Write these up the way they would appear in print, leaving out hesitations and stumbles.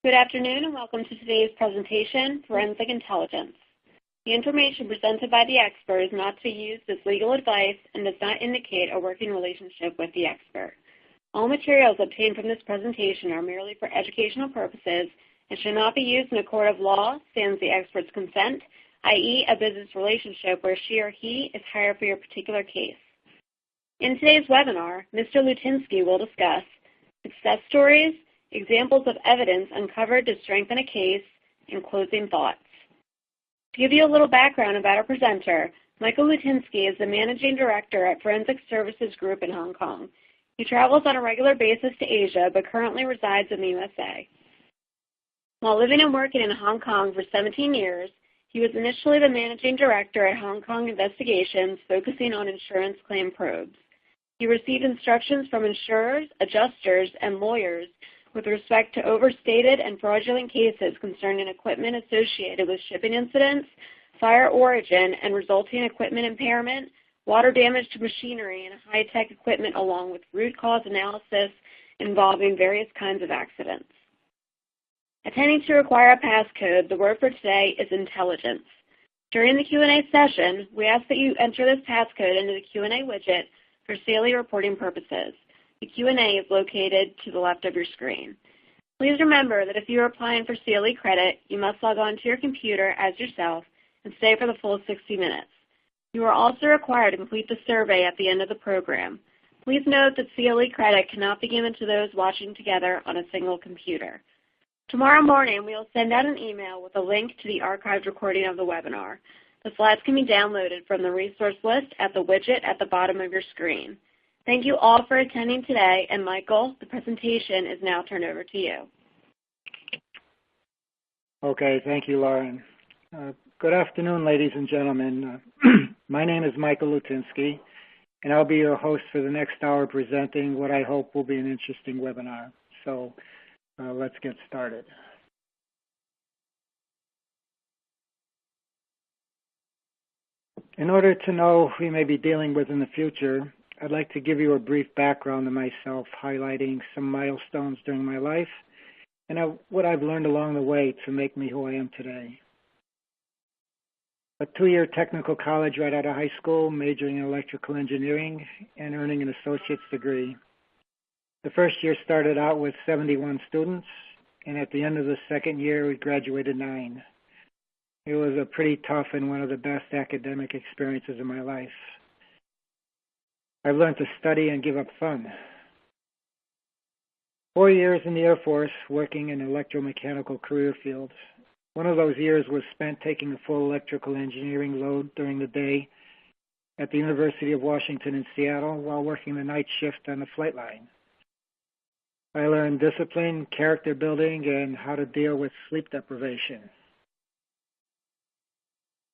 Good afternoon and welcome to today's presentation, Forensic Intelligence. The information presented by the expert is not to be used as legal advice and does not indicate a working relationship with the expert. All materials obtained from this presentation are merely for educational purposes and should not be used in a court of law, sans the expert's consent, i.e. a business relationship where she or he is hired for your particular case. In today's webinar, Mr. Lutynski will discuss success stories, examples of evidence uncovered to strengthen a case, and closing thoughts. To give you a little background about our presenter, Michael Lutynski is the Managing Director at Forensic Services Group in Hong Kong. He travels on a regular basis to Asia, but currently resides in the USA. While living and working in Hong Kong for 17 years, he was initially the Managing Director at Hong Kong Investigations, focusing on insurance claim probes. He received instructions from insurers, adjusters, and lawyers with respect to overstated and fraudulent cases concerning equipment associated with shipping incidents, fire origin and resulting equipment impairment, water damage to machinery and high-tech equipment, along with root cause analysis involving various kinds of accidents. Attending to require a passcode, the word for today is intelligence. During the Q&A session, we ask that you enter this passcode into the Q&A widget for SAILI reporting purposes. The Q&A is located to the left of your screen. Please remember that if you are applying for SAILI credit, you must log on to your computer as yourself and stay for the full 60 minutes. You are also required to complete the survey at the end of the program. Please note that SAILI credit cannot be given to those watching together on a single computer. Tomorrow morning, we will send out an email with a link to the archived recording of the webinar. The slides can be downloaded from the resource list at the widget at the bottom of your screen. Thank you all for attending today, and Michael, the presentation is now turned over to you. Okay, thank you, Lauren. Good afternoon, ladies and gentlemen. My name is Michael Lutynski, and I'll be your host for the next hour presenting what I hope will be an interesting webinar. So let's get started. In order to know who we may be dealing with in the future, I'd like to give you a brief background of myself, highlighting some milestones during my life and what I've learned along the way to make me who I am today. A 2-year technical college right out of high school, majoring in electrical engineering and earning an associate's degree. The first year started out with 71 students, and at the end of the second year, we graduated 9. It was a pretty tough and one of the best academic experiences of my life. I've learned to study and give up fun. 4 years in the Air Force working in electromechanical career fields. One of those years was spent taking a full electrical engineering load during the day at the University of Washington in Seattle while working the night shift on the flight line. I learned discipline, character building, and how to deal with sleep deprivation.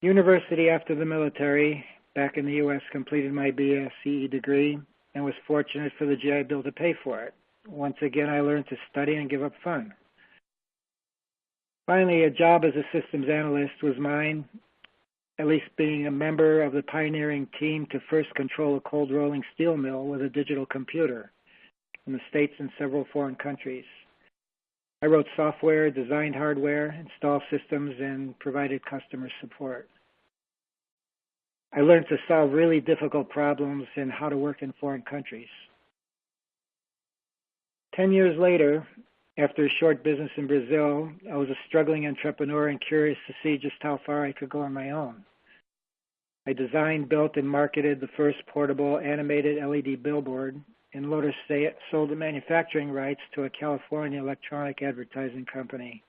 University after the military, back in the U.S., completed my BSc degree and was fortunate for the GI Bill to pay for it. Once again, I learned to study and give up fun. Finally, a job as a systems analyst was mine, at least being a member of the pioneering team to first control a cold rolling steel mill with a digital computer in the States and several foreign countries. I wrote software, designed hardware, installed systems, and provided customer support. I learned to solve really difficult problems and how to work in foreign countries. 10 years later, after a short business in Brazil, I was a struggling entrepreneur and curious to see just how far I could go on my own. I designed, built, and marketed the first portable animated LED billboard, and later sold the manufacturing rights to a California electronic advertising company.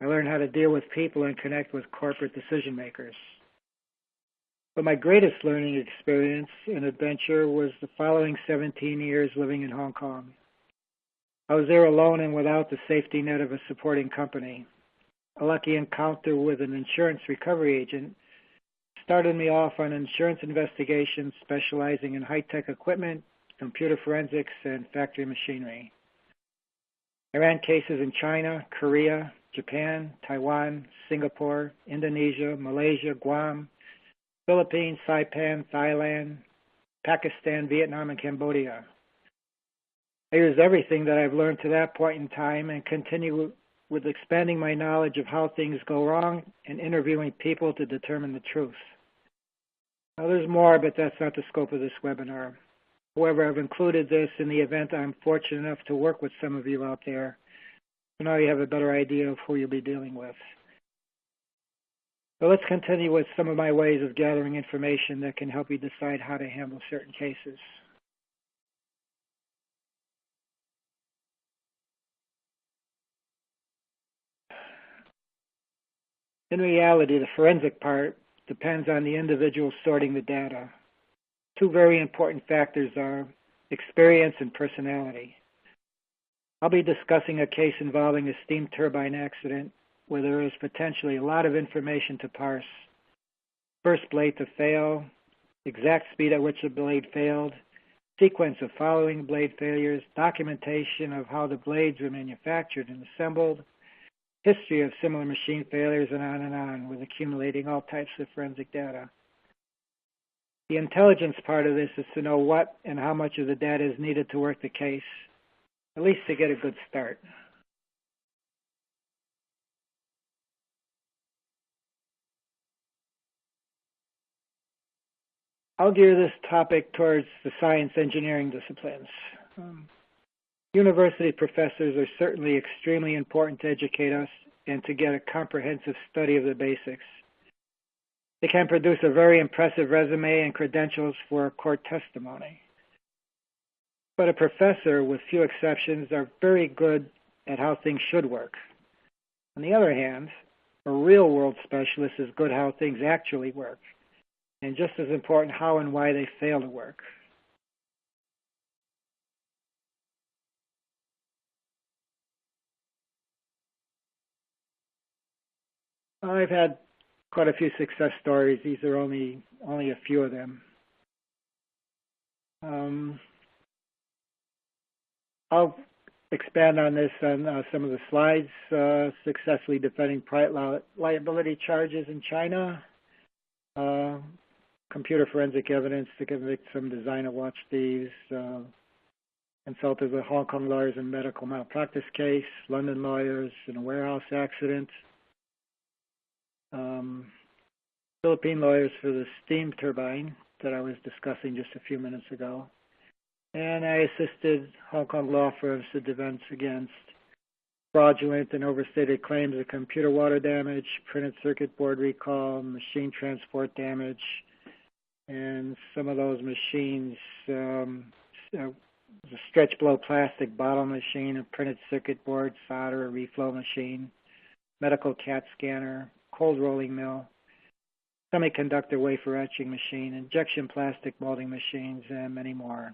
I learned how to deal with people and connect with corporate decision makers. But my greatest learning experience and adventure was the following 17 years living in Hong Kong. I was there alone and without the safety net of a supporting company. A lucky encounter with an insurance recovery agent started me off on insurance investigations specializing in high-tech equipment, computer forensics, and factory machinery. I ran cases in China, Korea, Japan, Taiwan, Singapore, Indonesia, Malaysia, Guam, Philippines, Saipan, Thailand, Pakistan, Vietnam, and Cambodia. I use everything that I've learned to that point in time and continue with expanding my knowledge of how things go wrong and interviewing people to determine the truth. Now, there's more, but that's not the scope of this webinar. However, I've included this in the event I'm fortunate enough to work with some of you out there. So now you have a better idea of who you'll be dealing with. So let's continue with some of my ways of gathering information that can help you decide how to handle certain cases. In reality, the forensic part depends on the individual sorting the data. Two very important factors are experience and personality. I'll be discussing a case involving a steam turbine accident where there is potentially a lot of information to parse. First blade to fail, exact speed at which the blade failed, sequence of following blade failures, documentation of how the blades were manufactured and assembled, history of similar machine failures, and on, with accumulating all types of forensic data. The intelligence part of this is to know what and how much of the data is needed to work the case, at least to get a good start. I'll gear this topic towards the science engineering disciplines. University professors are certainly extremely important to educate us and to get a comprehensive study of the basics. They can produce a very impressive resume and credentials for court testimony. But a professor, with few exceptions, are very good at how things should work. On the other hand, a real-world specialist is good how things actually work, and just as important, how and why they fail to work. I've had quite a few success stories. These are only a few of them. I'll expand on this on some of the slides. Successfully defending private liability charges in China. Computer forensic evidence to convict some designer watch thieves. Consulted with Hong Kong lawyers in medical malpractice case. London lawyers in a warehouse accident. Philippine lawyers for the steam turbine that I was discussing just a few minutes ago. And I assisted Hong Kong law firms to defend against fraudulent and overstated claims of computer water damage, printed circuit board recall, machine transport damage, and some of those machines, a stretch blow plastic bottle machine, a printed circuit board, solder, a reflow machine, medical CAT scanner, cold rolling mill, semiconductor wafer etching machine, injection plastic molding machines, and many more.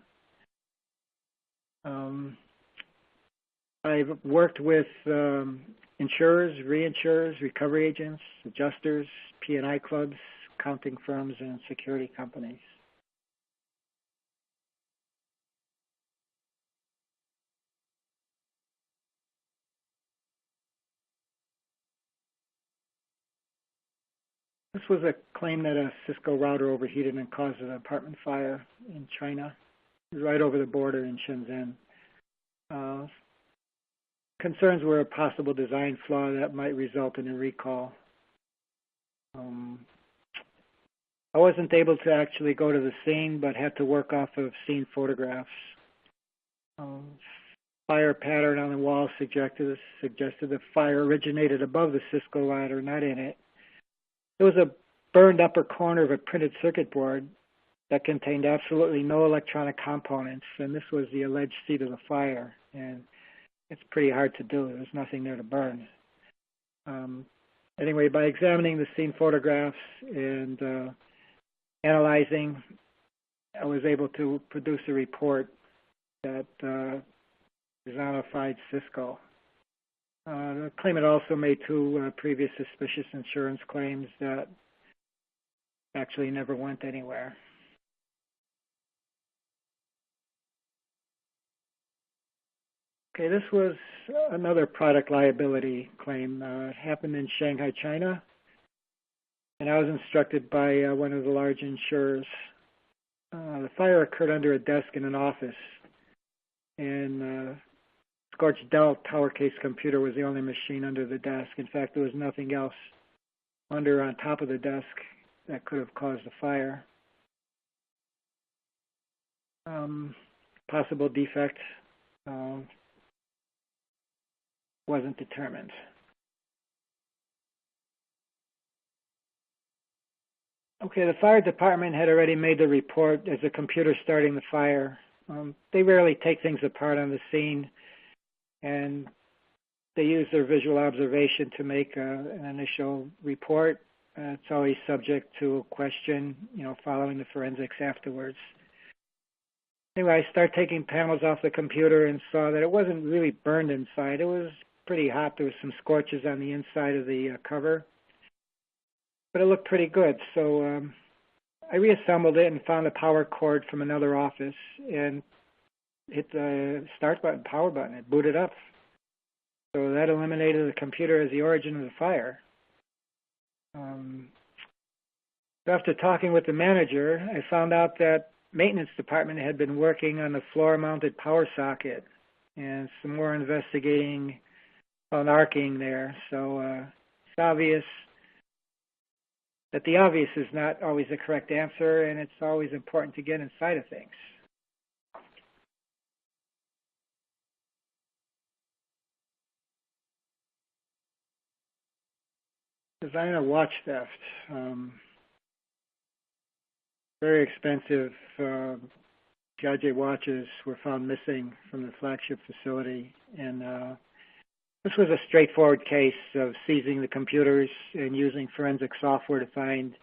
I've worked with insurers, reinsurers, recovery agents, adjusters, P&I clubs, accounting firms, and security companies. This was a claim that a Cisco router overheated and caused an apartment fire in China, right over the border in Shenzhen. Concerns were a possible design flaw that might result in a recall. I wasn't able to actually go to the scene, but had to work off of scene photographs. Fire pattern on the wall suggested the fire originated above the Cisco router, not in it. There was a burned upper corner of a printed circuit board that contained absolutely no electronic components, and this was the alleged seat of the fire. And it's pretty hard to do. There's nothing there to burn. Anyway, by examining the scene photographs and analyzing, I was able to produce a report that personified Cisco. The claimant also made two previous suspicious insurance claims that actually never went anywhere. Okay, this was another product liability claim. It happened in Shanghai, China, and I was instructed by one of the large insurers. The fire occurred under a desk in an office. and scorched Dell PowerCase computer was the only machine under the desk. In fact, there was nothing else under or on top of the desk that could have caused the fire. Possible defect wasn't determined. Okay, the fire department had already made the report as the computer starting the fire. They rarely take things apart on the scene, and they use their visual observation to make an initial report. It's always subject to a question, following the forensics afterwards. Anyway, I started taking panels off the computer and saw that it wasn't really burned inside. It was pretty hot. There was some scorches on the inside of the cover, but it looked pretty good. So I reassembled it and found a power cord from another office and hit the start button, power button. It booted up. So that eliminated the computer as the origin of the fire. After talking with the manager, I found out that maintenance department had been working on the floor-mounted power socket, and some more investigating found arcing there. So it's obvious that the obvious is not always the correct answer, and it's always important to get inside of things. Design a watch theft. Very expensive Piaget watches were found missing from the flagship facility, and this was a straightforward case of seizing the computers and using forensic software to find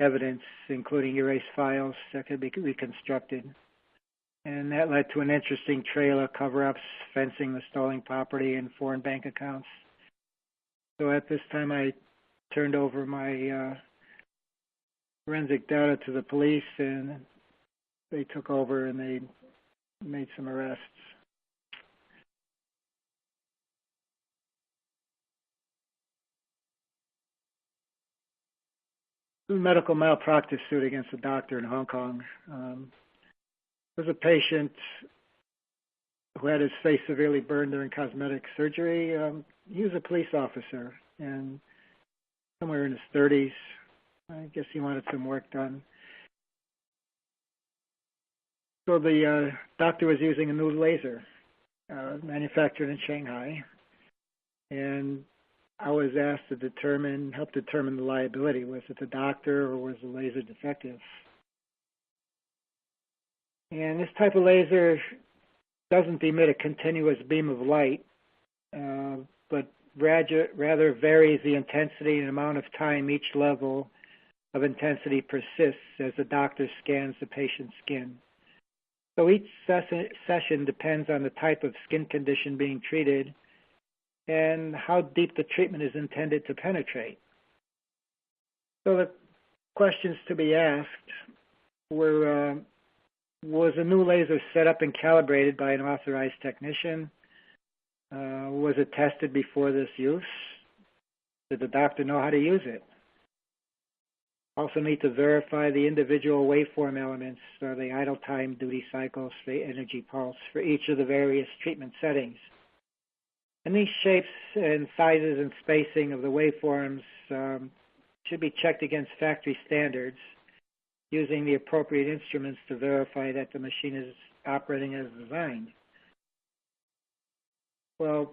evidence, including erased files that could be reconstructed. And that led to an interesting trail of cover-ups, fencing the stolen property, and foreign bank accounts. So at this time, I turned over my forensic data to the police, and they took over and they made some arrests. A medical malpractice suit against a doctor in Hong Kong. There was a patient who had his face severely burned during cosmetic surgery. He was a police officer and somewhere in his 30s. I guess he wanted some work done. So the doctor was using a new laser manufactured in Shanghai, and I was asked to help determine the liability. Was it the doctor or was the laser defective? And this type of laser doesn't emit a continuous beam of light, but rather varies the intensity and amount of time each level of intensity persists as the doctor scans the patient's skin. So each session depends on the type of skin condition being treated and how deep the treatment is intended to penetrate. So the questions to be asked were, was a new laser set up and calibrated by an authorized technician? Was it tested before this use? Did the doctor know how to use it? Also need to verify the individual waveform elements, the idle time, duty cycles, the energy pulse for each of the various treatment settings. And these shapes and sizes and spacing of the waveforms should be checked against factory standards using the appropriate instruments to verify that the machine is operating as designed. Well,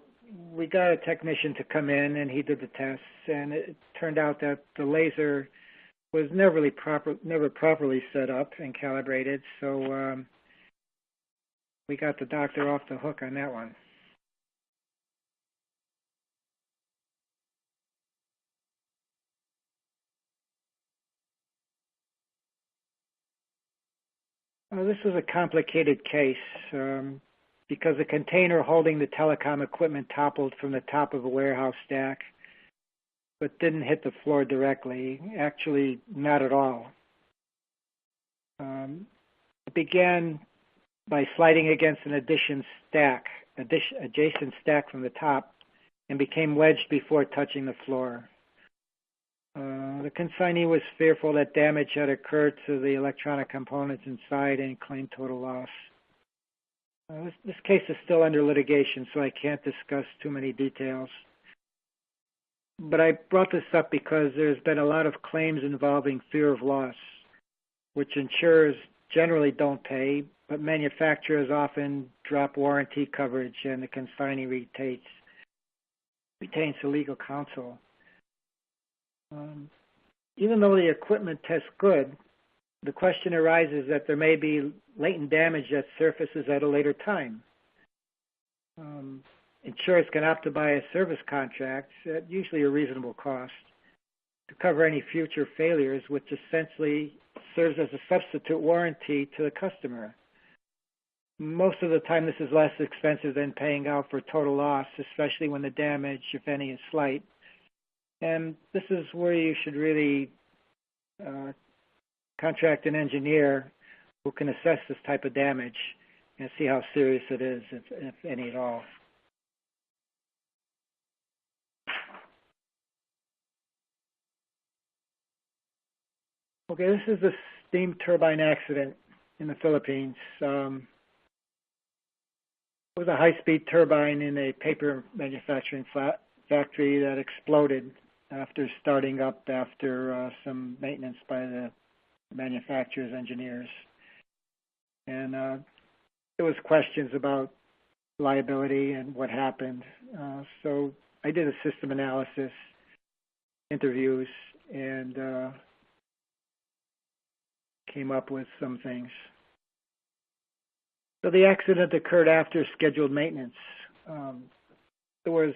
we got a technician to come in and he did the tests, and it turned out that the laser was never properly set up and calibrated, so we got the doctor off the hook on that one. This was a complicated case because the container holding the telecom equipment toppled from the top of a warehouse stack, but didn't hit the floor directly, actually not at all. It began by sliding against an adjacent stack from the top, and became wedged before touching the floor. The consignee was fearful that damage had occurred to the electronic components inside and claimed total loss. This case is still under litigation, so I can't discuss too many details. But I brought this up because there's been a lot of claims involving fear of loss, which insurers generally don't pay, but manufacturers often drop warranty coverage and the consignee retains the legal counsel. Even though the equipment tests good, the question arises that there may be latent damage that surfaces at a later time. Insurers can opt to buy a service contract at usually a reasonable cost to cover any future failures, which essentially serves as a substitute warranty to the customer. Most of the time, this is less expensive than paying out for total loss, especially when the damage, if any, is slight. And this is where you should really contract an engineer who can assess this type of damage and see how serious it is, if any at all. Okay, this is a steam turbine accident in the Philippines. It was a high-speed turbine in a paper manufacturing factory that exploded after starting up after some maintenance by the manufacturer's engineers. And there was questions about liability and what happened. So I did a system analysis, interviews, and came up with some things. So the accident occurred after scheduled maintenance. There was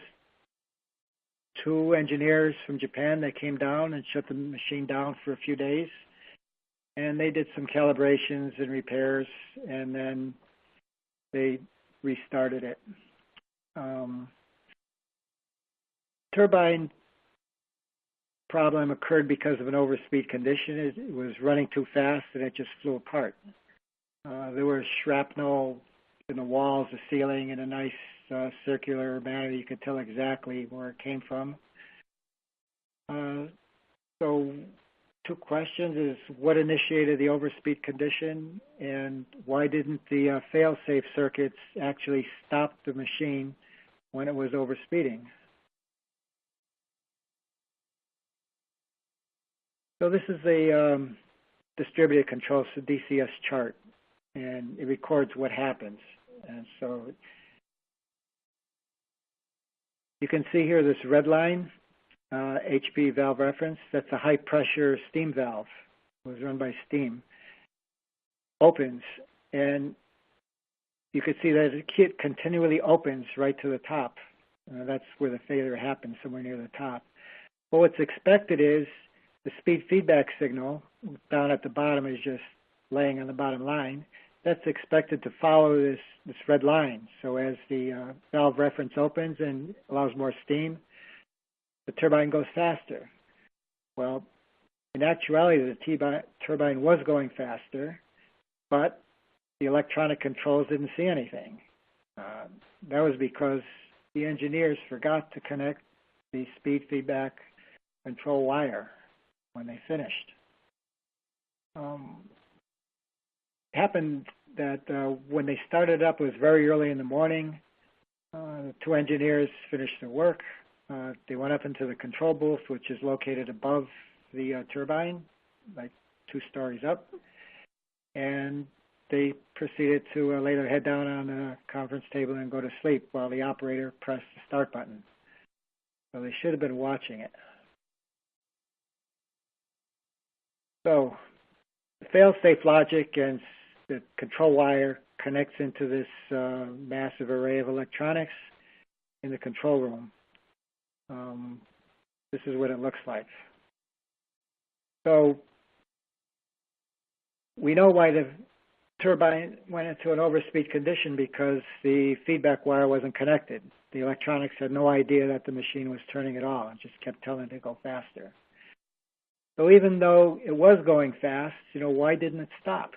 2 engineers from Japan that came down and shut the machine down for a few days. And they did some calibrations and repairs, and then they restarted it. Turbine problem occurred because of an overspeed condition. It was running too fast, and it just flew apart. There was shrapnel in the walls, the ceiling, in a nice circular manner. You could tell exactly where it came from. So 2 questions is what initiated the overspeed condition, and why didn't the fail-safe circuits actually stop the machine when it was overspeeding? So this is a distributed control, so DCS chart, and it records what happens. And so you can see here this red line, HP valve reference, that's a high pressure steam valve. It was run by steam. Opens, and you can see that it continually opens right to the top. That's where the failure happens, somewhere near the top. Well, what's expected is the speed feedback signal down at the bottom is just laying on the bottom line. That's expected to follow this red line. So as the valve reference opens and allows more steam, the turbine goes faster. Well, in actuality, the turbine was going faster, but the electronic controls didn't see anything. That was because the engineers forgot to connect the speed feedback control wire when they finished. It happened that when they started up, it was very early in the morning. The 2 engineers finished their work. They went up into the control booth, which is located above the turbine, like 2 stories up, and they proceeded to lay their head down on the conference table and go to sleep while the operator pressed the start button. So they should have been watching it. So the fail-safe logic and the control wire connects into this massive array of electronics in the control room. This is what it looks like. So we know why the turbine went into an overspeed condition, because the feedback wire wasn't connected. The electronics had no idea that the machine was turning at all and just kept telling it to go faster. So even though it was going fast, why didn't it stop?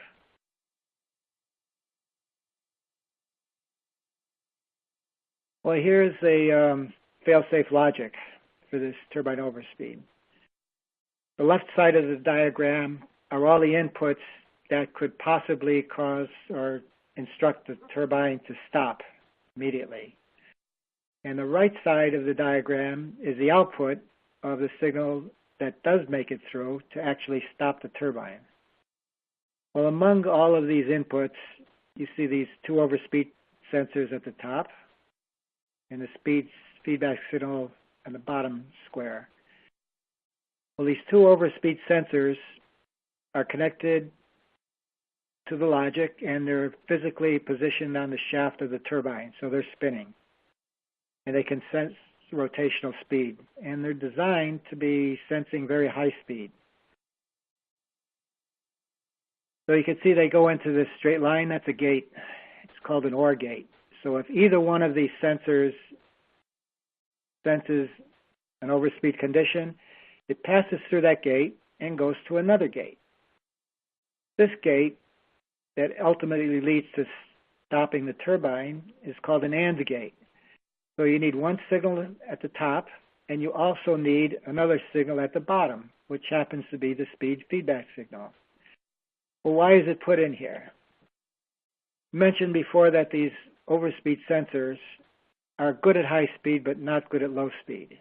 Well, here's a fail-safe logic for this turbine overspeed. The left side of the diagram are all the inputs that could possibly cause or instruct the turbine to stop immediately. And the right side of the diagram is the output of the signal that does make it through to actually stop the turbine. Well, among all of these inputs, you see these two overspeed sensors at the top and the feedback signal on the bottom square. Well, these two overspeed sensors are connected to the logic, and they're physically positioned on the shaft of the turbine, so they're spinning. And they can sense rotational speed, and they're designed to be sensing very high speed. So you can see they go into this straight line. That's a gate. It's called an OR gate. So if either one of these sensors senses an overspeed condition, it passes through that gate and goes to another gate. This gate that ultimately leads to stopping the turbine is called an AND gate. So you need one signal at the top, and you also need another signal at the bottom, which happens to be the speed feedback signal. Well, why is it put in here? I mentioned before that these overspeed sensors are good at high speed, but not good at low speed.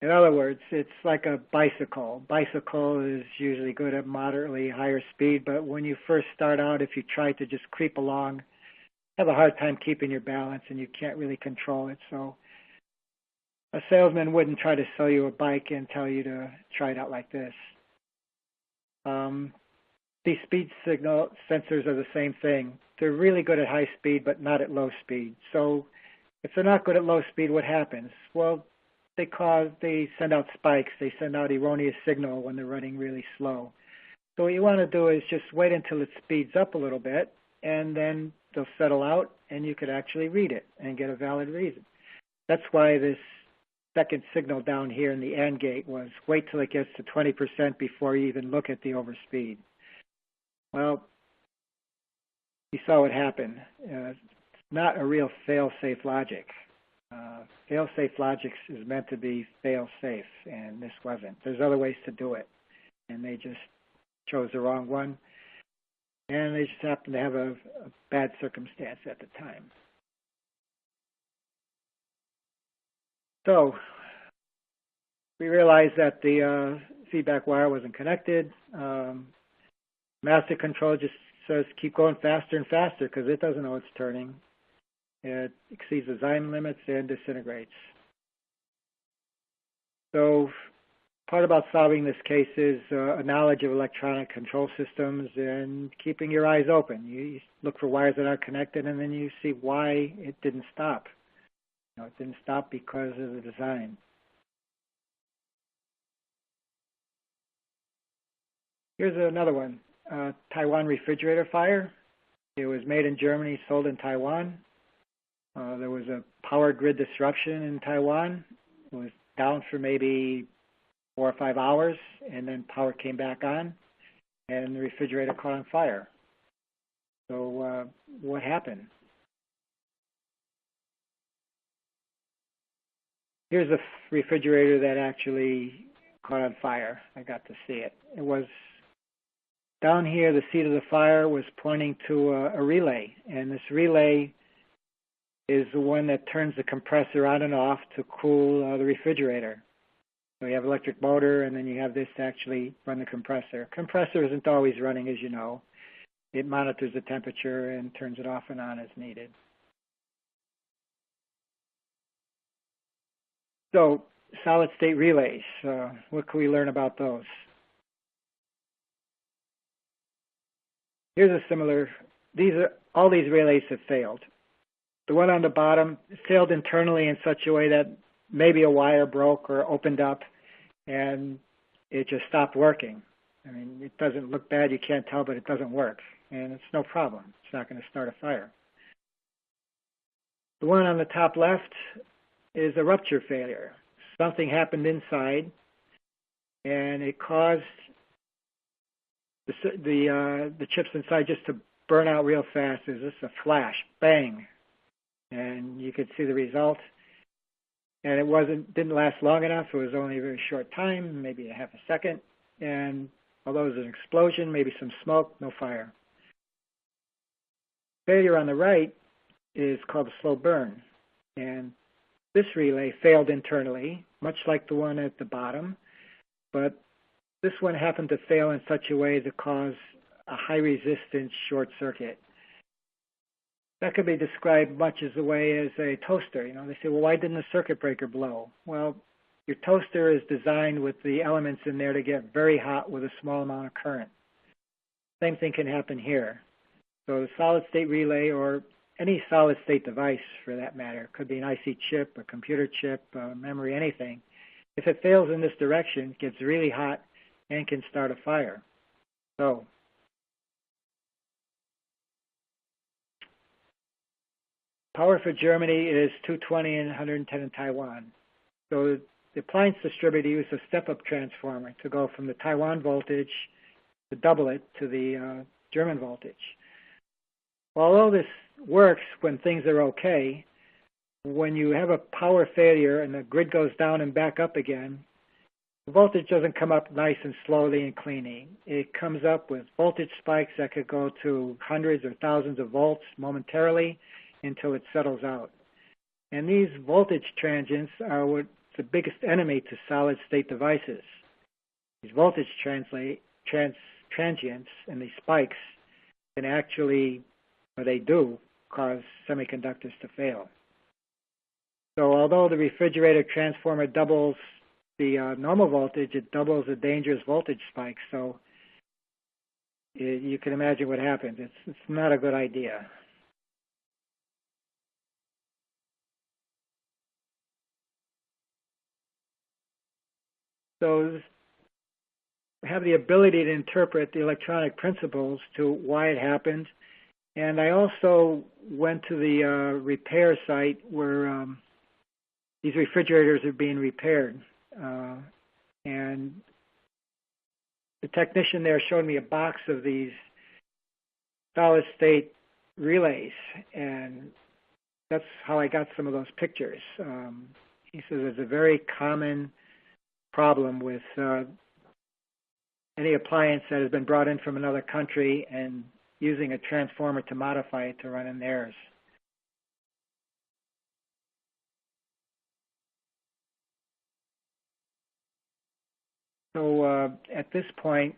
In other words, it's like a bicycle. Bicycle is usually good at moderately higher speed, but when you first start out, if you try to just creep along, you have a hard time keeping your balance and you can't really control it. So a salesman wouldn't try to sell you a bike and tell you to try it out like this. These speed signal sensors are the same thing. They're really good at high speed, but not at low speed. So if they're not good at low speed, what happens? Well, they send out spikes. They send out erroneous signal when they're running really slow. So what you want to do is just wait until it speeds up a little bit, and then they'll settle out, and you could actually read it and get a valid reason. That's why this second signal down here in the AND gate was wait till it gets to 20% before you even look at the overspeed. Well, you saw what happened. It's not a real fail-safe logic. Fail-safe logic is meant to be fail-safe, and this wasn't. There's other ways to do it, and they just chose the wrong one, and they just happened to have a bad circumstance at the time. So we realized that the feedback wire wasn't connected. Master control just says keep going faster and faster because it doesn't know it's turning. It exceeds design limits and disintegrates. So part about solving this case is a knowledge of electronic control systems and keeping your eyes open. You look for wires that aren't connected, and then you see why it didn't stop. It didn't stop because of the design. Here's another one. Taiwan refrigerator fire. It was made in Germany, sold in Taiwan. There was a power grid disruption in Taiwan. It was down for maybe 4 or 5 hours, and then power came back on, and the refrigerator caught on fire. So what happened? Here's a refrigerator that actually caught on fire. I got to see it. It was down here, the seat of the fire was pointing to a relay, and this relay is the one that turns the compressor on and off to cool the refrigerator. So you have electric motor, and then you have this to actually run the compressor. Compressor isn't always running, as you know. It monitors the temperature and turns it off and on as needed. So solid-state relays, what can we learn about those? Here's a similar, all these relays have failed. The one on the bottom failed internally in such a way that maybe a wire broke or opened up and it just stopped working. I mean, it doesn't look bad, you can't tell, but it doesn't work. And it's no problem. It's not going to start a fire. The one on the top left is a rupture failure. Something happened inside and it caused the chips inside just to burn out real fast. There's just a flash, bang, and you could see the result. And it didn't last long enough. It was only a very short time, maybe a half a second. And although it was an explosion, maybe some smoke, no fire. failure on the right is called a slow burn. And this relay failed internally, much like the one at the bottom, but this one happened to fail in such a way to cause a high resistance short circuit. That could be described much as the way as a toaster. You know, they say, well, why didn't the circuit breaker blow? Well, your toaster is designed with the elements in there to get very hot with a small amount of current. Same thing can happen here. So the solid state relay, or any solid state device for that matter, could be an IC chip, a computer chip, memory, anything. If it fails in this direction, it gets really hot and can start a fire. So power for Germany is 220 and 110 in Taiwan. So the appliance distributor used a step-up transformer to go from the Taiwan voltage to double it to the German voltage. Although this works when things are okay, when you have a power failure and the grid goes down and back up again, the voltage doesn't come up nice and slowly and cleanly. It comes up with voltage spikes that could go to hundreds or thousands of volts momentarily until it settles out. And these voltage transients are what's the biggest enemy to solid-state devices. These voltage transients and these spikes can actually, or they do, cause semiconductors to fail. So although the refrigerator transformer doubles the normal voltage, it doubles the dangerous voltage spike. So you can imagine what happens. It's not a good idea. So have the ability to interpret the electronic principles to why it happened. And I also went to the repair site where these refrigerators are being repaired. And the technician there showed me a box of these solid-state relays. And that's how I got some of those pictures. He says it's a very common problem with any appliance that has been brought in from another country and using a transformer to modify it to run in theirs. So at this point,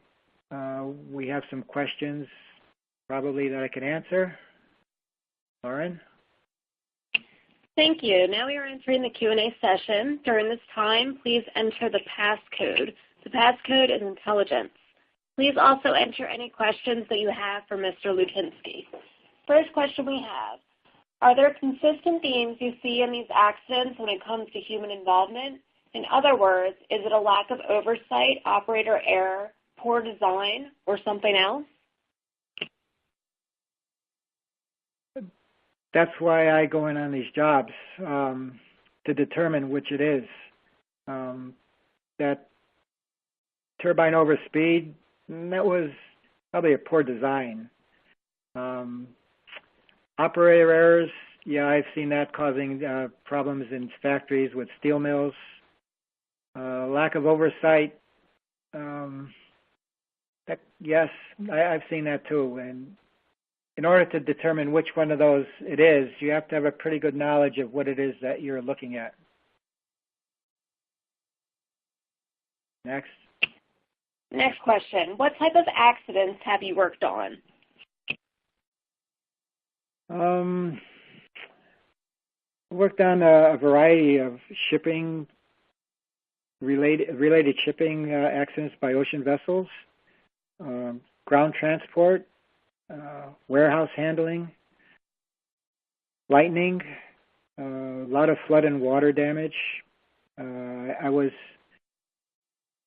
we have some questions probably that I can answer. Lauren? Thank you. Now we are entering the Q&A session. During this time, please enter the passcode. The passcode is intelligence. Please also enter any questions that you have for Mr. Lutynski. First question we have, are there consistent themes you see in these accidents when it comes to human involvement? In other words, is it a lack of oversight, operator error, poor design, or something else? That's why I go in on these jobs, to determine which it is. That turbine over speed, that was probably a poor design. Operator errors, yeah, I've seen that causing problems in factories with steel mills. Lack of oversight, yes, I've seen that too. And in order to determine which one of those it is, you have to have a pretty good knowledge of what it is that you're looking at. Next. Next question. What type of accidents have you worked on? I worked on a variety of shipping related shipping accidents by ocean vessels, ground transport, warehouse handling, lightning, a lot of flood and water damage. I was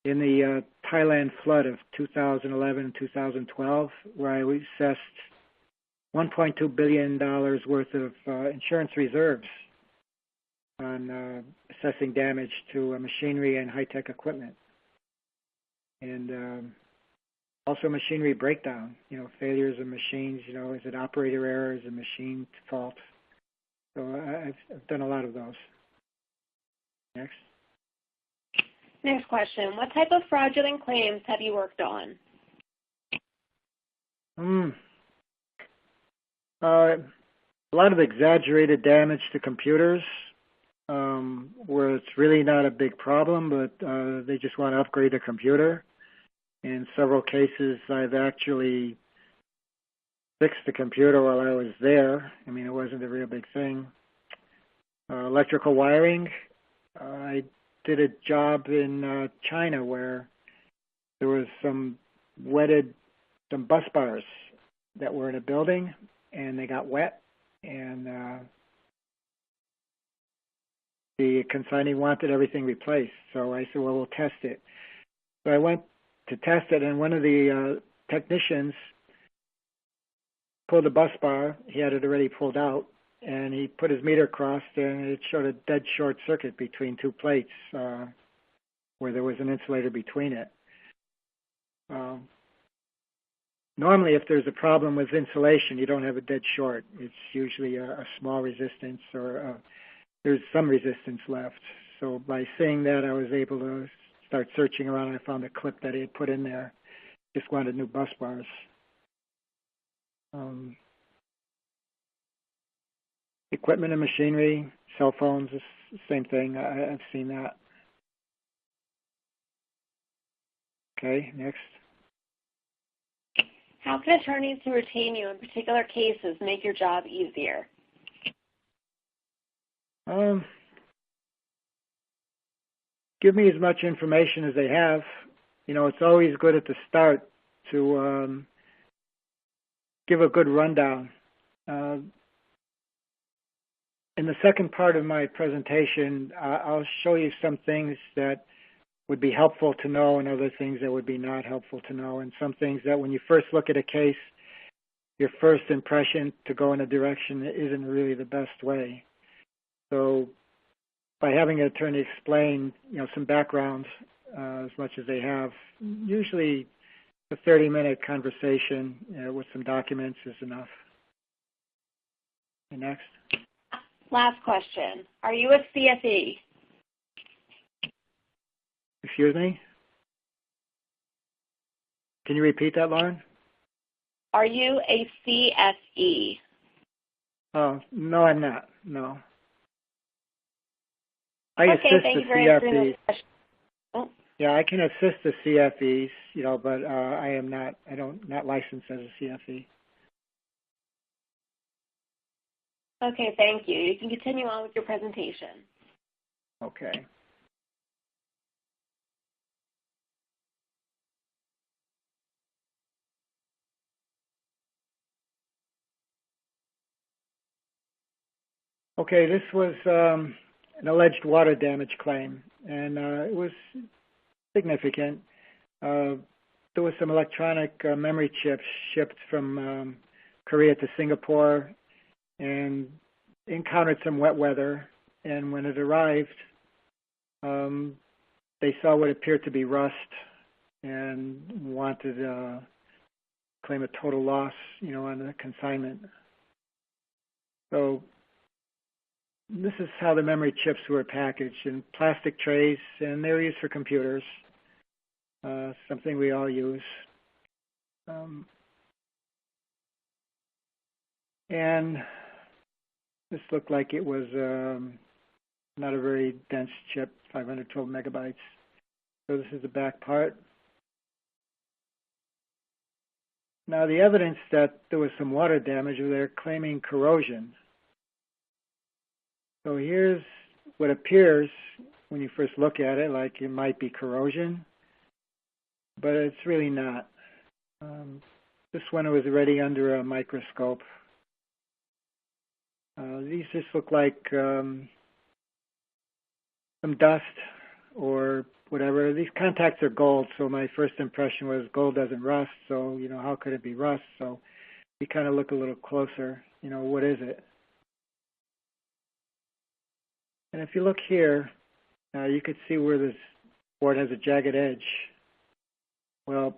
in the Thailand flood of 2011 and 2012, where I assessed $1.2 billion worth of insurance reserves on assessing damage to machinery and high-tech equipment. And also machinery breakdown, failures of machines, is it operator errors, a machine fault? So I've done a lot of those. Next. Next question. What type of fraudulent claims have you worked on? A lot of exaggerated damage to computers, where it's really not a big problem, but they just want to upgrade the computer. In several cases, I've actually fixed the computer while I was there. I mean, it wasn't a real big thing. Electrical wiring. I did a job in China where there was some bus bars that were in a building, and they got wet, and the consignee wanted everything replaced. So I said, well, we'll test it. So I went to test it, and one of the technicians pulled the bus bar. He had it already pulled out, and he put his meter across, and it showed a dead short circuit between two plates where there was an insulator between it. Normally, if there's a problem with insulation, you don't have a dead short. It's usually a small resistance, or there's some resistance left. So by seeing that, I was able to start searching around, and I found a clip that he had put in there. Just wanted new bus bars. Equipment and machinery, cell phones, same thing. I've seen that. Okay, next. How can attorneys who retain you in particular cases make your job easier? Give me as much information as they have. You know, it's always good at the start to give a good rundown. In the second part of my presentation, I'll show you some things that would be helpful to know and other things that would be not helpful to know, and some things that when you first look at a case, your first impression to go in a direction isn't really the best way. So by having an attorney explain, you know, some background as much as they have, usually a 30-minute conversation with some documents is enough. Okay, next. Last question. Are you a CFE? Excuse me? Can you repeat that, Lauren? Are you a CFE? Oh, no, I'm not. No. I Okay, assist thank the you for answering CFEs. those questions. Oh. Yeah, I can assist the CFEs, you know, but I'm not licensed as a CFE. Okay, thank you. You can continue on with your presentation. Okay. Okay, this was an alleged water damage claim, and it was significant. There was some electronic memory chips shipped from Korea to Singapore and encountered some wet weather, and when it arrived, they saw what appeared to be rust and wanted to claim a total loss, you know, on the consignment. So this is how the memory chips were packaged in plastic trays, and they're used for computers, something we all use. And this looked like it was not a very dense chip, 512 megabytes. So this is the back part. Now the evidence that there was some water damage, they're claiming corrosion. So here's what appears when you first look at it like it might be corrosion, but it's really not. This one was already under a microscope. These just look like some dust or whatever. These contacts are gold, so my first impression was gold doesn't rust, so, you know, how could it be rust? So we kind of look a little closer, you know, what is it? And if you look here, you could see where this board has a jagged edge. Well,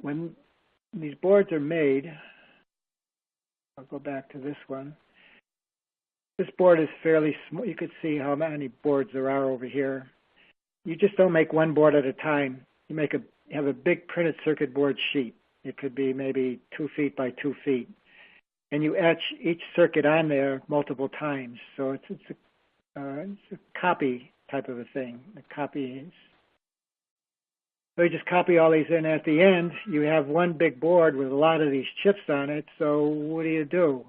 when these boards are made, I'll go back to this one. This board is fairly small. You could see how many boards there are over here. You just don't make one board at a time. You have a big printed circuit board sheet. It could be maybe 2 feet by 2 feet. and you etch each circuit on there multiple times. So it's a copy type of a thing. The copy is, so you just copy all these in. At the end, you have one big board with a lot of these chips on it. So what do?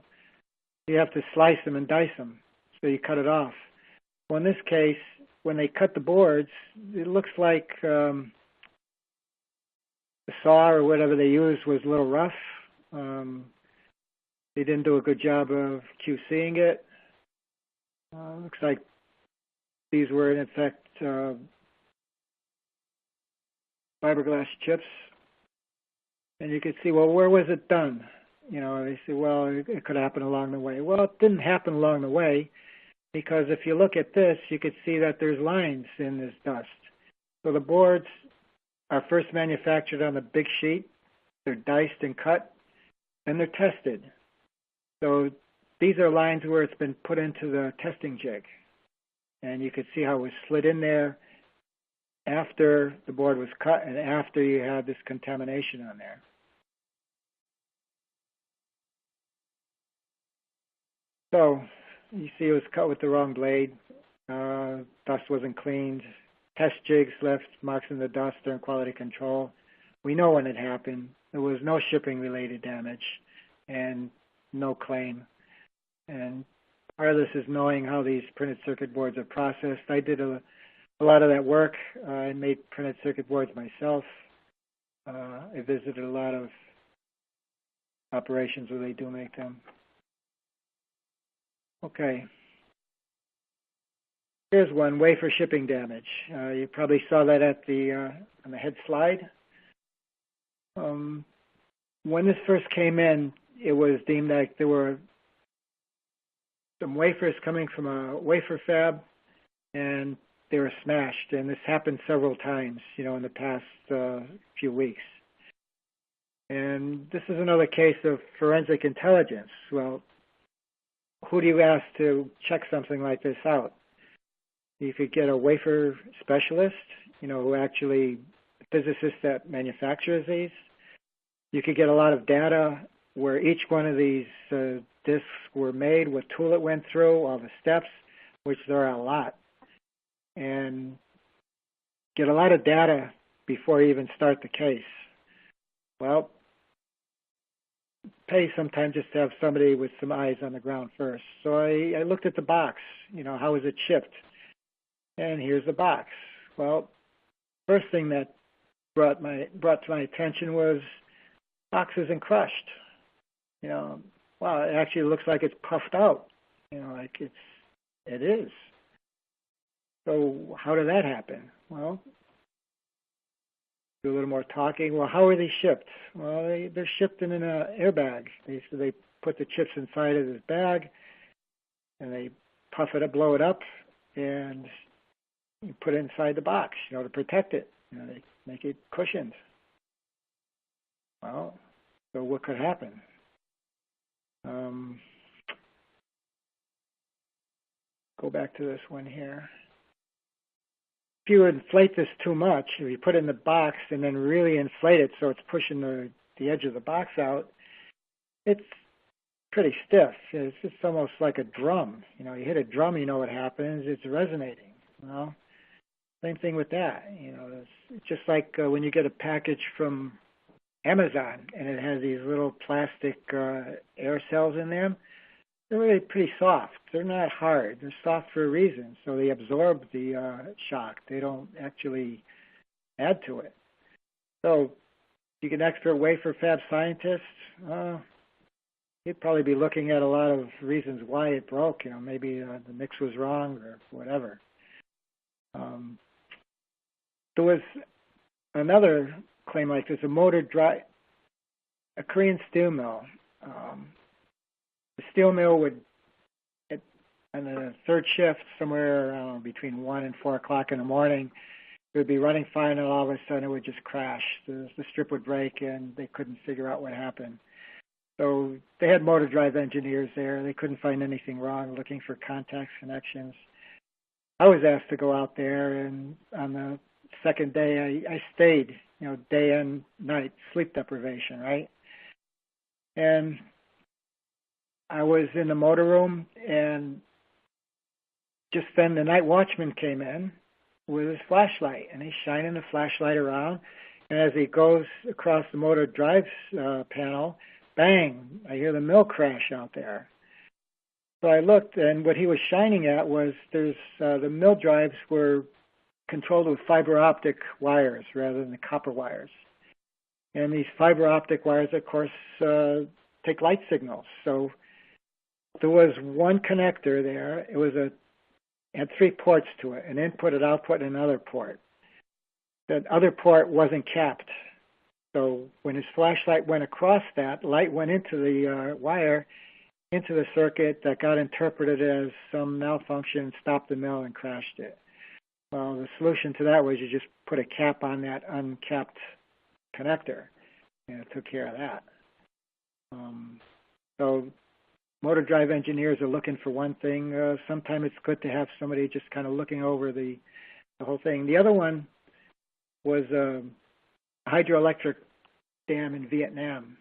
You have to slice them and dice them. So you cut it off. Well, in this case, when they cut the boards, it looks like the saw or whatever they used was a little rough. They didn't do a good job of QCing it. Looks like these were, in effect, fiberglass chips. And you could see, well, where was it done? You know, they say, well, it could happen along the way. Well, it didn't happen along the way, because if you look at this, you could see that there's lines in this dust. So the boards are first manufactured on a big sheet. They're diced and cut, and they're tested. So these are lines where it's been put into the testing jig. And you could see how it was slid in there after the board was cut and after you had this contamination on there. So you see it was cut with the wrong blade. Dust wasn't cleaned. Test jigs left marks in the dust during quality control. We know when it happened. There was no shipping related damage and no claim. And part of this is knowing how these printed circuit boards are processed. I did a lot of that work. I made printed circuit boards myself. I visited a lot of operations where they do make them. Okay. Here's one, wafer shipping damage. You probably saw that at on the head slide. When this first came in, it was deemed that there were some wafers coming from a wafer fab, and they were smashed. And this happened several times, you know, in the past few weeks. And this is another case of forensic intelligence. Well, who do you ask to check something like this out? You could get a wafer specialist, you know, who actually, physicist that manufactures these. You could get a lot of data where each one of these discs were made, what tool it went through, all the steps, which there are a lot. And get a lot of data before you even start the case. Well, pay sometimes just to have somebody with some eyes on the ground first. So I looked at the box, you know, how was it shipped? And here's the box. Well, first thing that brought to my attention was box isn't crushed. You know, wow, it actually looks like it's puffed out. You know, like it is. So how did that happen? Well, do a little more talking. Well, how are they shipped? Well, they're shipped in an airbag. They put the chips inside of this bag, and they puff it up, blow it up, and you put it inside the box, you know, to protect it. You know, they make it cushioned. Well, so what could happen? Go back to this one here. If you inflate this too much, if you put it in the box and then really inflate it so it's pushing the edge of the box out, it's pretty stiff. It's just almost like a drum. You know, you hit a drum, you know what happens. It's resonating. Well, same thing with that. You know, it's just like when you get a package from Amazon and it has these little plastic air cells in them. They're really pretty soft. They're not hard. They're soft for a reason. So they absorb the shock. They don't actually add to it. So you get an expert wafer fab scientist, you'd probably be looking at a lot of reasons why it broke. You know, maybe the mix was wrong or whatever. There was another claim like this, a Korean steel mill. The steel mill would, on the third shift, somewhere between 1 and 4 o'clock in the morning, it would be running fine, and all of a sudden it would just crash. The strip would break, and they couldn't figure out what happened. So they had motor drive engineers there. They couldn't find anything wrong, looking for contacts, connections. I was asked to go out there, and on the second day, I stayed, you know, day and night, sleep deprivation, right? And I was in the motor room, and just then the night watchman came in with his flashlight, and he's shining the flashlight around. And as he goes across the motor drives panel, bang, I hear the mill crash out there. So I looked, and what he was shining at was the mill drives were controlled with fiber optic wires rather than the copper wires. And these fiber optic wires, of course, take light signals. So there was one connector there. It had 3 ports to it, an input, an output, and another port. That other port wasn't capped. So when his flashlight went across that, light went into the wire, into the circuit that got interpreted as some malfunction, stopped the mill, and crashed it. Well, the solution to that was you just put a cap on that uncapped connector, and it took care of that. So motor drive engineers are looking for one thing. Sometimes it's good to have somebody just kind of looking over the whole thing. The other one was a hydroelectric dam in Vietnam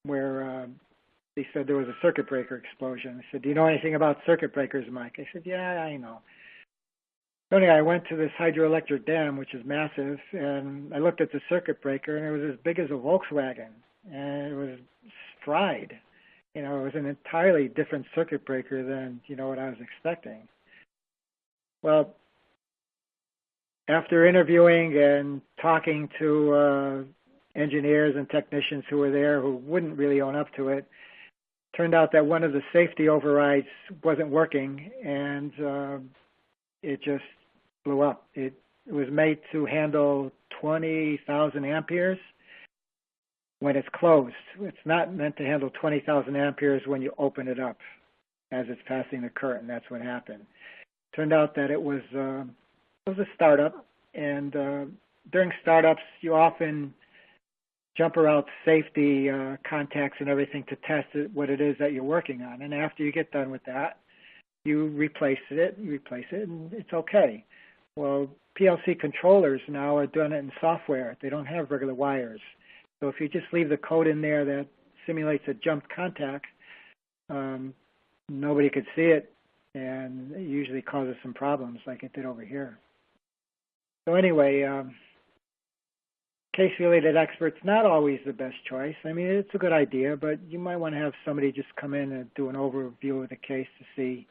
where they said there was a circuit breaker explosion. I said, do you know anything about circuit breakers, Mike? I said, yeah, I know. So anyway, I went to this hydroelectric dam, which is massive, and I looked at the circuit breaker, and it was as big as a Volkswagen, and it was fried. It was an entirely different circuit breaker than, what I was expecting. Well, after interviewing and talking to engineers and technicians who were there who wouldn't really own up to it, turned out that one of the safety overrides wasn't working, and it just blew up. It was made to handle 20,000 amperes when it's closed. It's not meant to handle 20,000 amperes when you open it up as it's passing the current, and that's what happened. Turned out that it was a startup, and during startups, you often jumper out safety contacts and everything to test what it is that you're working on. And after you get done with that, you replace it, and it's okay. Well, PLC controllers now are doing it in software. They don't have regular wires. So if you just leave the code in there that simulates a jumped contact, nobody could see it, and it usually causes some problems like it did over here. So anyway, case-related expert's not always the best choice. I mean, it's a good idea, but you might want to have somebody just come in and do an overview of the case to see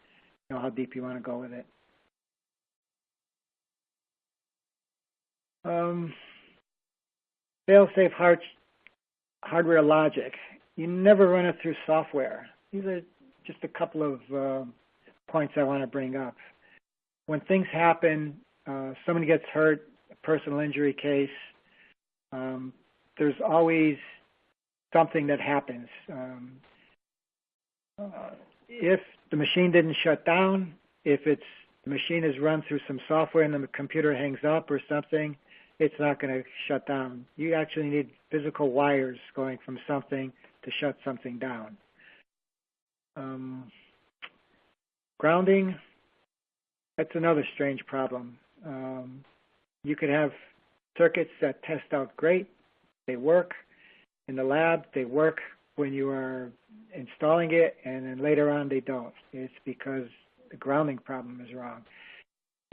how deep you want to go with it. Fail-safe hardware logic. You never run it through software. These are just a couple of points I want to bring up. When things happen, somebody gets hurt, a personal injury case, there's always something that happens. If the machine didn't shut down, if the machine is run through some software and the computer hangs up or something, it's not going to shut down. You actually need physical wires going from something to shut something down. Grounding, that's another strange problem. You could have circuits that test out great. They work in the lab. They work when you are installing it, and then later on they don't. It's because the grounding problem is wrong.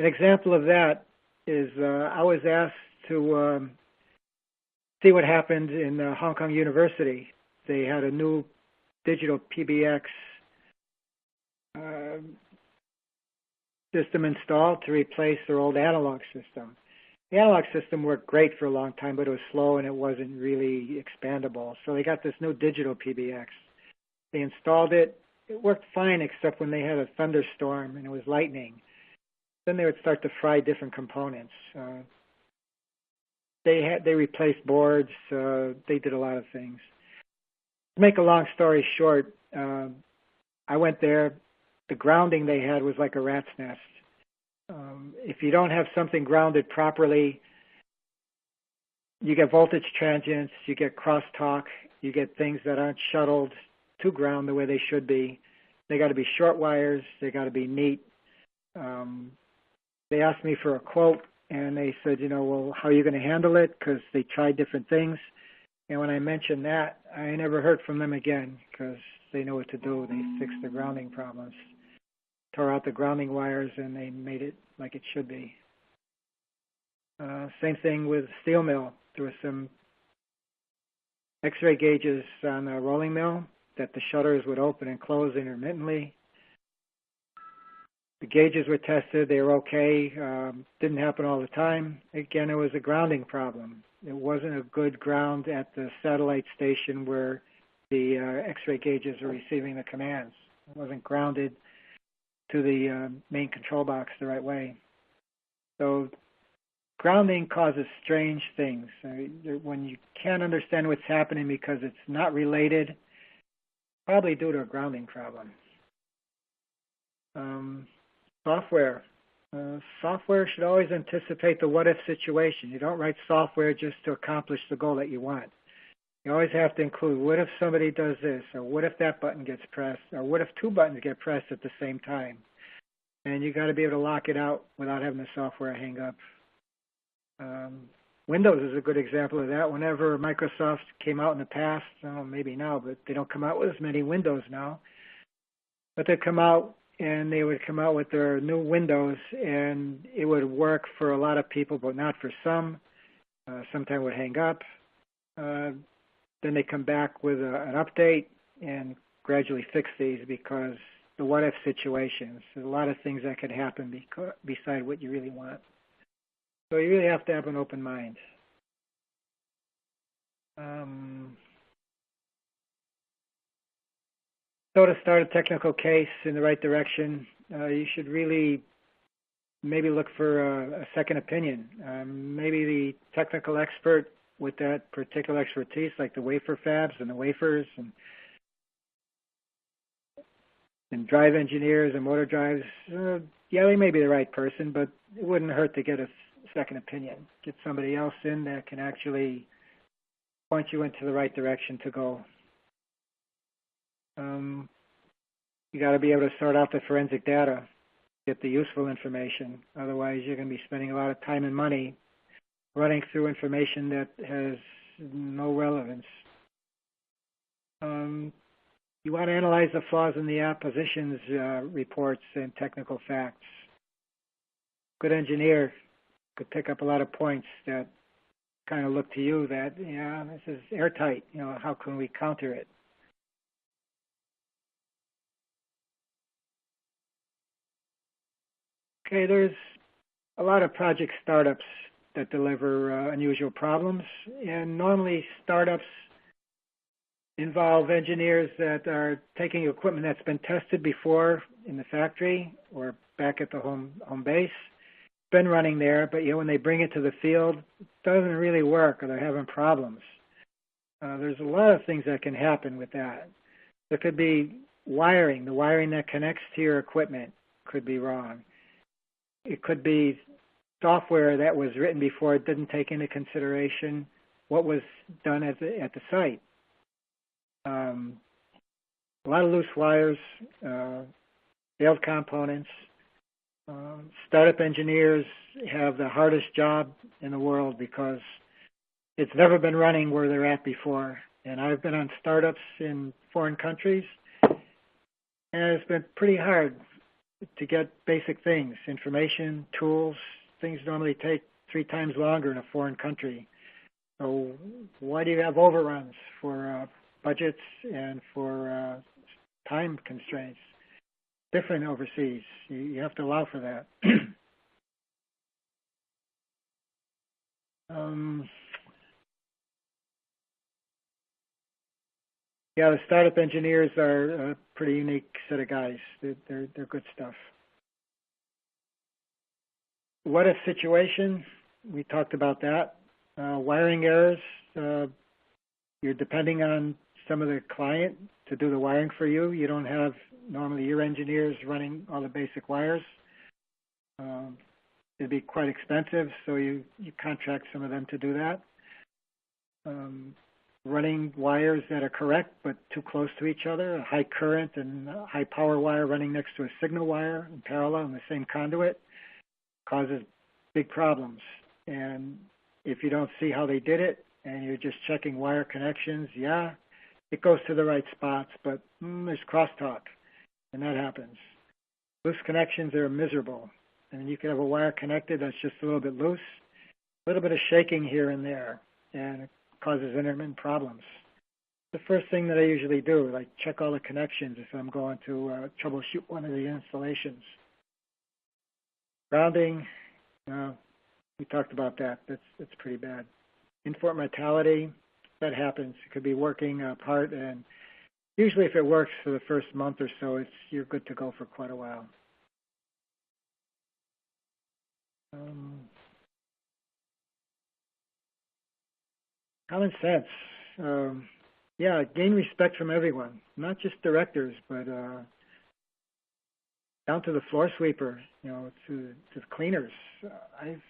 An example of that is I was asked to see what happened in Hong Kong University. They had a new digital PBX system installed to replace their old analog system. The analog system worked great for a long time, but it was slow and it wasn't really expandable. So they got this new digital PBX. They installed it. It worked fine except when they had a thunderstorm and it was lightning. Then they would start to fry different components. They replaced boards. They did a lot of things. To make a long story short, I went there. The grounding they had was like a rat's nest. If you don't have something grounded properly, you get voltage transients, you get crosstalk, you get things that aren't shuttled to ground the way they should be. They got to be short wires. They got to be neat. They asked me for a quote, and they said, well, how are you going to handle it? Because they tried different things. And when I mentioned that, I never heard from them again because they know what to do. They fixed the grounding problems, tore out the grounding wires, and they made it like it should be. Same thing with steel mill. There were some X-ray gauges on the rolling mill that the shutters would open and close intermittently. The gauges were tested. They were okay. Didn't happen all the time. Again, it was a grounding problem. It wasn't a good ground at the satellite station where the X-ray gauges were receiving the commands. It wasn't grounded to the main control box the right way. So grounding causes strange things. When you can't understand what's happening because it's not related, probably due to a grounding problem. Software. Software should always anticipate the what-if situation. You don't write software just to accomplish the goal that you want. You always have to include, what if somebody does this, or what if that button gets pressed, or what if two buttons get pressed at the same time? And you got to be able to lock it out without having the software hang up. Windows is a good example of that. Whenever Microsoft came out in the past, maybe now, but they don't come out with as many Windows now. But they come out and they would come out with their new Windows, and it would work for a lot of people, but not for some. Sometimes it would hang up. Then they come back with an update and gradually fix these because the what-if situations, there's a lot of things that could happen beside what you really want. So you really have to have an open mind. So to start a technical case in the right direction, you should really maybe look for a second opinion. Maybe the technical expert with that particular expertise, like the wafer fabs and the wafers and drive engineers and motor drives, yeah, they may be the right person, but it wouldn't hurt to get a second opinion. Get somebody else in that can actually point you into the right direction to go. You got to be able to sort out the forensic data, get the useful information. Otherwise, you're going to be spending a lot of time and money running through information that has no relevance. You want to analyze the flaws in the opposition's reports and technical facts. Good engineer could pick up a lot of points that kind of look to you that, yeah, this is airtight. How can we counter it? Okay, there's a lot of project startups that deliver unusual problems, and normally startups involve engineers that are taking equipment that's been tested before in the factory or back at the home base. It's been running there, but when they bring it to the field, it doesn't really work, or they're having problems. There's a lot of things that can happen with that. There could be wiring. The wiring that connects to your equipment could be wrong. It could be software that was written before it didn't take into consideration what was done at the site. A lot of loose wires, failed components. Startup engineers have the hardest job in the world because it's never been running where they're at before. And I've been on startups in foreign countries, and it's been pretty hard to get basic things, information, tools. Things normally take 3 times longer in a foreign country. So why do you have overruns for budgets and for time constraints? Different overseas. You have to allow for that. Yeah, the startup engineers are a pretty unique set of guys. They're good stuff. What if situation? We talked about that. Wiring errors. You're depending on some of the client to do the wiring for you. You don't have normally your engineers running all the basic wires. It'd be quite expensive, so you contract some of them to do that. Running wires that are correct but too close to each other, a high current and a high power wire running next to a signal wire in parallel in the same conduit causes big problems. And if you don't see how they did it and you're just checking wire connections, yeah, it goes to the right spots, but there's crosstalk, and that happens. Loose connections are miserable. I mean, you could have a wire connected that's just a little bit loose, a little bit of shaking here and there, and it causes intermittent problems. The first thing that I usually do, like check all the connections if I'm going to troubleshoot one of the installations. Grounding, we talked about that. That's pretty bad. Infort mortality, that happens. It could be working apart, and usually if it works for the first month or so, you're good to go for quite a while. Common sense. Yeah, gain respect from everyone, not just directors, but down to the floor sweeper, to the cleaners. I've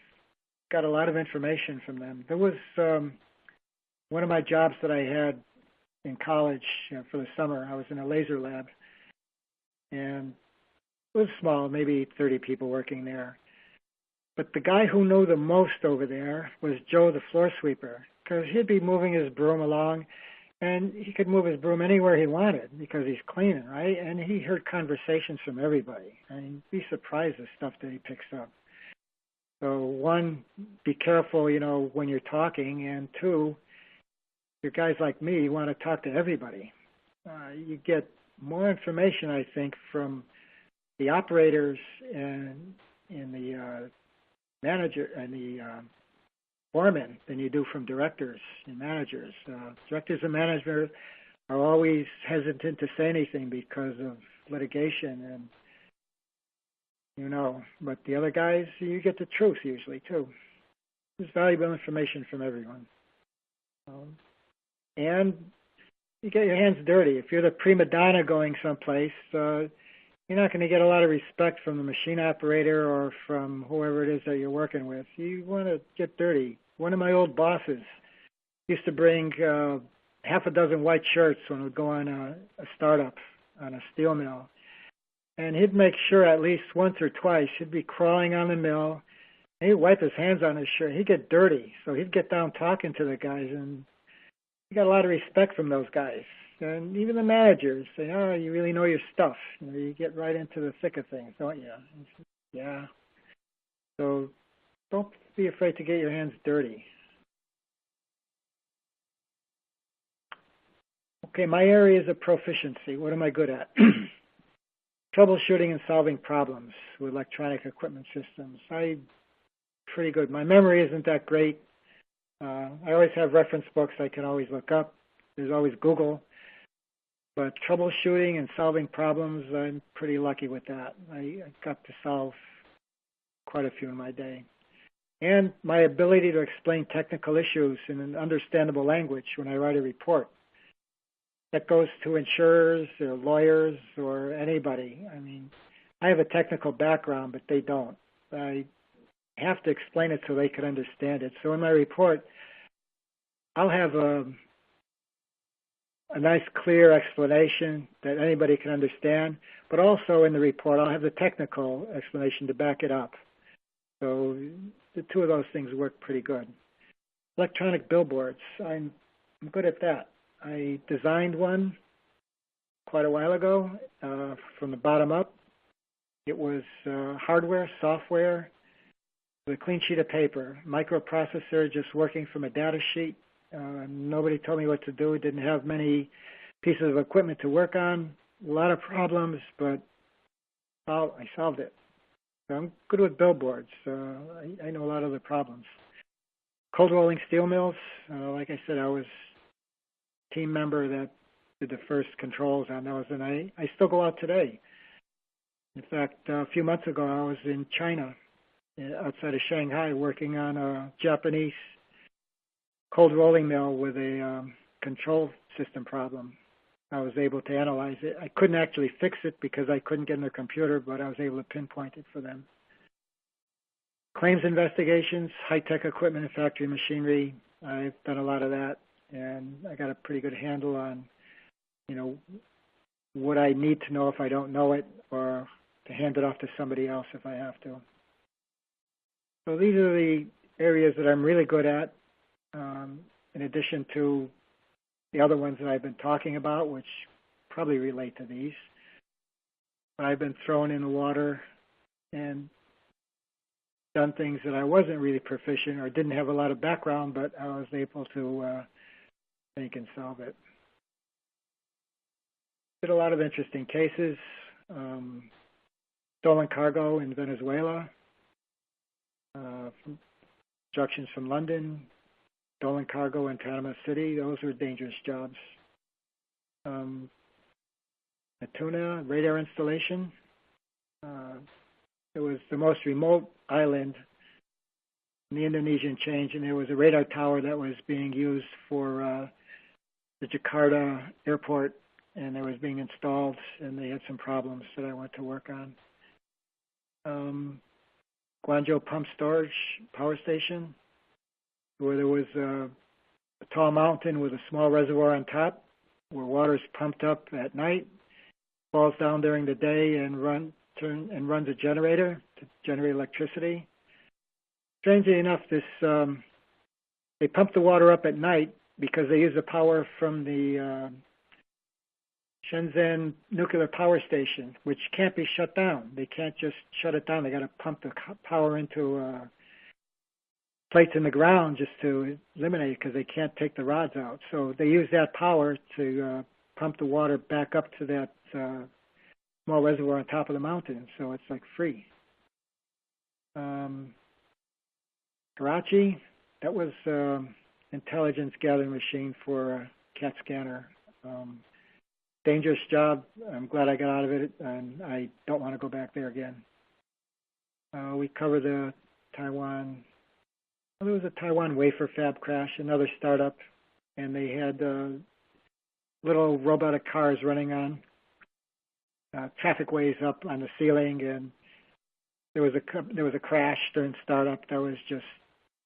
got a lot of information from them. There was one of my jobs that I had in college for the summer. I was in a laser lab, and it was small, maybe 30 people working there. But the guy who knew the most over there was Joe, the floor sweeper, because he'd be moving his broom along, and he could move his broom anywhere he wanted because he's cleaning, right? And he heard conversations from everybody. I mean, be surprised the stuff that he picks up. So one, be careful, when you're talking, and two, you're guys like me, you want to talk to everybody. You get more information, I think, from the operators and the manager and the foremen than you do from directors and managers. Directors and managers are always hesitant to say anything because of litigation, and but the other guys, you get the truth usually too. There's valuable information from everyone. And you get your hands dirty. If you're the prima donna going someplace, you're not going to get a lot of respect from the machine operator or from whoever it is that you're working with. You want to get dirty. One of my old bosses used to bring half a dozen white shirts when we'd go on a startup on a steel mill. And he'd make sure at least once or twice he'd be crawling on the mill. And he'd wipe his hands on his shirt. He'd get dirty. So he'd get down talking to the guys, and he got a lot of respect from those guys. And even the managers say, oh, you really know your stuff. You get right into the thick of things, don't you? Yeah. So don't be afraid to get your hands dirty. Okay, my areas of proficiency. What am I good at? Troubleshooting and solving problems with electronic equipment systems. I'm pretty good. My memory isn't that great. I always have reference books I can always look up. There's always Google. But troubleshooting and solving problems, I'm pretty lucky with that. I got to solve quite a few in my day. And my ability to explain technical issues in an understandable language when I write a report. That goes to insurers or lawyers or anybody. I mean, I have a technical background, but they don't. I have to explain it so they can understand it. So in my report, I'll have a nice, clear explanation that anybody can understand, but also in the report, I'll have the technical explanation to back it up. So the two of those things work pretty good. Electronic billboards, I'm good at that. I designed one quite a while ago from the bottom up. It was hardware, software, with a clean sheet of paper, microprocessor just working from a data sheet. Nobody told me what to do. Didn't have many pieces of equipment to work on. A lot of problems, but I solved it. So I'm good with billboards. I know a lot of the problems. Cold rolling steel mills. Like I said, I was a team member that did the first controls on those, and I still go out today. In fact, a few months ago, I was in China, outside of Shanghai, working on a Japanese cold rolling mill with a control system problem. I was able to analyze it. I couldn't actually fix it because I couldn't get in their computer, but I was able to pinpoint it for them. Claims investigations, high-tech equipment and factory machinery. I've done a lot of that, and I got a pretty good handle on, what I need to know if I don't know it, or to hand it off to somebody else if I have to. So these are the areas that I'm really good at, in addition to the other ones that I've been talking about, which probably relate to these. I've been thrown in the water and done things that I wasn't really proficient or didn't have a lot of background, but I was able to think and solve it. Did a lot of interesting cases. Stolen cargo in Venezuela, instructions from London, stolen cargo in Panama City. Those were dangerous jobs. Natuna radar installation. It was the most remote island in the Indonesian chain, and there was a radar tower that was being used for the Jakarta airport, and it was being installed, and they had some problems that I went to work on. Guangzhou Pump Storage Power Station, where there was a tall mountain with a small reservoir on top, where water is pumped up at night, falls down during the day, and runs a generator to generate electricity. Strangely enough, they pump the water up at night because they use the power from the Shenzhen nuclear power station, which can't be shut down. They can't just shut it down. They got to pump the power into plates in the ground just to eliminate it because they can't take the rods out. So they use that power to pump the water back up to that small reservoir on top of the mountain. So it's like free. Karachi, that was intelligence gathering machine for a CAT scanner. Dangerous job. I'm glad I got out of it, and I don't want to go back there again. We covered the Taiwan. Well, there was a Taiwan wafer fab crash, another startup, and they had little robotic cars running on traffic ways up on the ceiling, and there was a crash during startup. That was just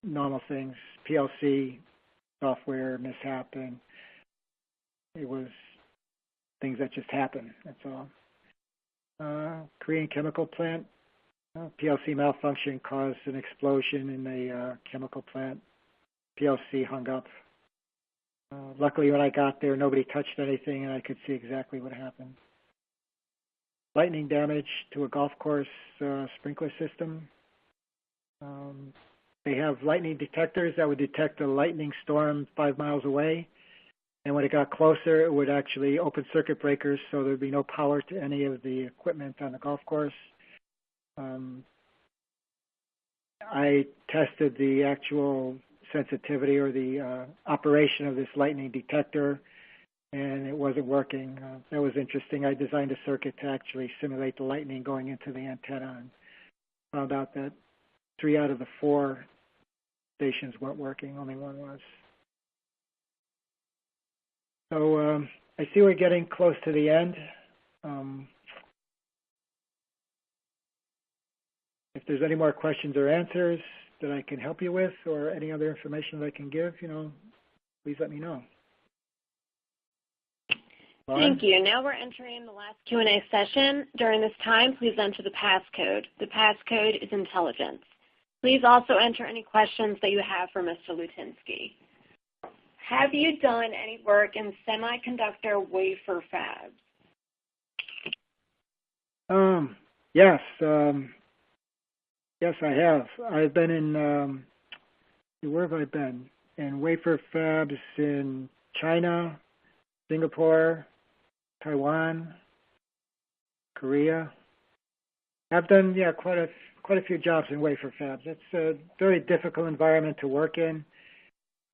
normal things, PLC software mishap, and it was things that just happen. That's all. Korean chemical plant. PLC malfunction caused an explosion in the chemical plant. PLC hung up. Luckily, when I got there, nobody touched anything, and I could see exactly what happened. Lightning damage to a golf course sprinkler system. They have lightning detectors that would detect a lightning storm 5 miles away. And when it got closer, it would actually open circuit breakers, so there would be no power to any of the equipment on the golf course. I tested the actual sensitivity or the operation of this lightning detector, and it wasn't working. That was interesting. I designed a circuit to actually simulate the lightning going into the antenna, and found out that 3 out of the 4 stations weren't working, only one was. So I see we're getting close to the end. If there's any more questions or answers that I can help you with, or any other information that I can give, please let me know. Thank you. Now we're entering the last Q&A session. During this time, please enter the passcode. The passcode is intelligence. Please also enter any questions that you have for Mr. Lutynski. Have you done any work in semiconductor wafer fabs? Yes. Yes, I have. I've been in, where have I been? In wafer fabs in China, Singapore, Taiwan, Korea. I've done, quite a few jobs in wafer fabs. It's a very difficult environment to work in.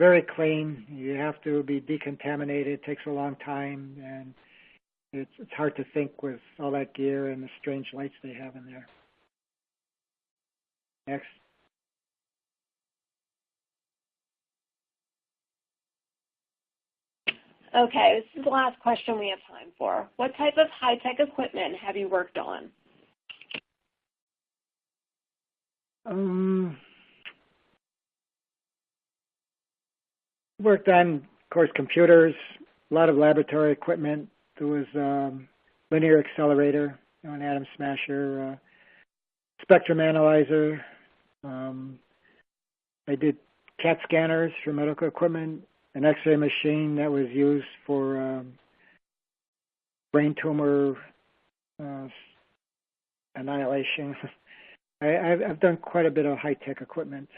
Very clean. You have to be decontaminated. It takes a long time, and it's hard to think with all that gear and the strange lights they have in there. Next. Okay, this is the last question we have time for. What type of high-tech equipment have you worked on? Worked on, of course, computers, a lot of laboratory equipment. There was linear accelerator, an atom smasher, spectrum analyzer. I did CAT scanners for medical equipment, an X-ray machine that was used for brain tumor annihilation. I've done quite a bit of high-tech equipment.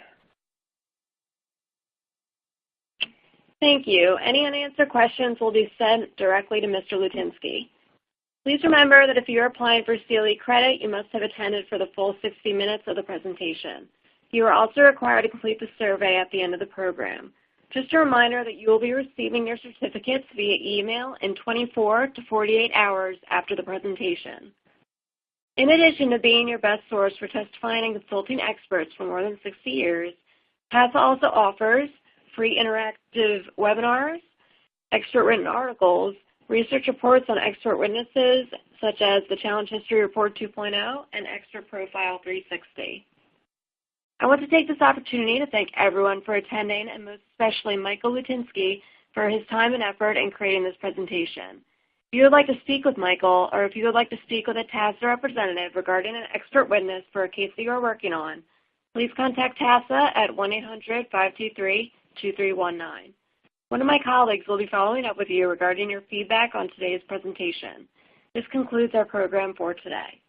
Thank you. Any unanswered questions will be sent directly to Mr. Lutynski. Please remember that if you are applying for CLE credit, you must have attended for the full 60 minutes of the presentation. You are also required to complete the survey at the end of the program. Just a reminder that you will be receiving your certificates via email in 24 to 48 hours after the presentation. In addition to being your best source for testifying and consulting experts for more than 60 years, TASA also offers free interactive webinars, expert written articles, research reports on expert witnesses, such as the Challenge History Report 2.0 and Expert Profile 360. I want to take this opportunity to thank everyone for attending, and most especially Michael Lutynski for his time and effort in creating this presentation. If you would like to speak with Michael, or if you would like to speak with a TASA representative regarding an expert witness for a case that you are working on, please contact TASA at 1-800-523-2319. One of my colleagues will be following up with you regarding your feedback on today's presentation. This concludes our program for today.